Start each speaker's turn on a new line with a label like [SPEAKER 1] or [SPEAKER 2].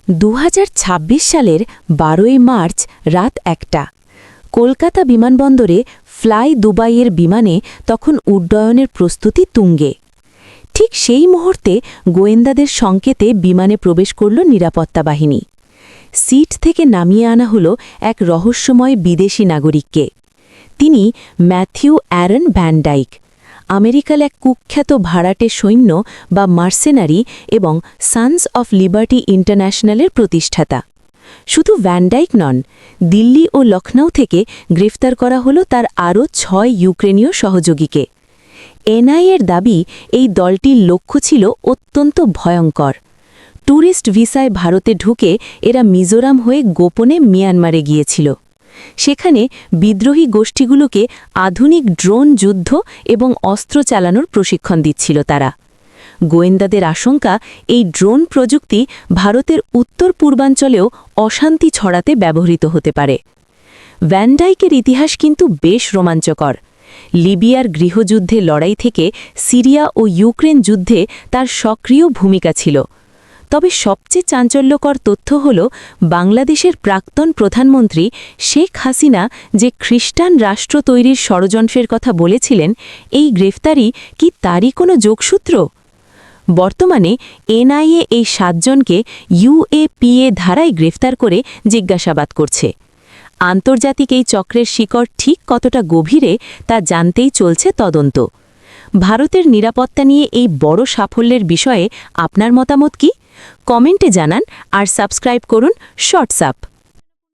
[SPEAKER 1] ২০২৬ সালের ১২ই মার্চ রাত ১টা কলকাতা বিমানবন্দরে ফ্লাই দুবাইয়ের বিমানে তখন উড্ডয়নের প্রস্তুতি তুঙ্গে। ঠিক সেই মুহূর্তে গোয়েন্দাদের সংকেতে বিমানে প্রবেশ করল নিরাপত্তা বাহিনী। সিট থেকে নামিয়ে আনা হল এক রহস্যময় বিদেশি নাগরিককে। তিনি ম্যাথিউ অ্যারন ভ্যান ডাইক, আমেরিকার এক কুখ্যাত ভাড়াটে সৈন্য বা মার্সেনারি এবং সানস অফ লিবার্টি ইন্টারন্যাশনালের প্রতিষ্ঠাতা। শুধু ভ্যান ডাইক নন, দিল্লি ও লখনউ থেকে গ্রেফতার করা হল তার আরও ৬ ইউক্রেনীয় সহযোগীকে। এনআইএর দাবি, এই দলটির লক্ষ্য ছিল অত্যন্ত ভয়ঙ্কর। ট্যুরিস্ট ভিসায় ভারতে ঢুকে এরা মিজোরাম হয়ে গোপনে মিয়ানমারে গিয়েছিল। সেখানে বিদ্রোহী গোষ্ঠীগুলোকে আধুনিক ড্রোন যুদ্ধ এবং অস্ত্র চালানোর প্রশিক্ষণ দিচ্ছিল তারা। গোয়েন্দাদের আশঙ্কা, এই ড্রোন প্রযুক্তি ভারতের উত্তর পূর্বাঞ্চলেও অশান্তি ছড়াতে ব্যবহৃত হতে পারে। ভ্যান ডাইকের ইতিহাস কিন্তু বেশ রোমাঞ্চকর। লিবিয়ার গৃহযুদ্ধে লড়াই থেকে সিরিয়া ও ইউক্রেন যুদ্ধে তার সক্রিয় ভূমিকা ছিল। তবে সবচেয়ে চাঞ্চল্যকর তথ্য হল, বাংলাদেশের প্রাক্তন প্রধানমন্ত্রী শেখ হাসিনা যে খ্রিস্টান রাষ্ট্র তৈরির ষড়যন্ত্রের কথা বলেছিলেন, এই গ্রেফতারি কি তারই কোনো যোগসূত্র? বর্তমানে এনআইএ এই ৭ জনকে ইউএপিএ ধারায় গ্রেফতার করে জিজ্ঞাসাবাদ করছে। আন্তর্জাতিক এই চক্রের শিকড় ঠিক কতটা গভীরে তা জানতেই চলছে তদন্ত। ভারতের নিরাপত্তা নিয়ে এই বড় সাফল্যের বিষয়ে আপনার মতামত কি? কমেন্টে জানান আর সাবস্ক্রাইব করুন শর্টস আপ।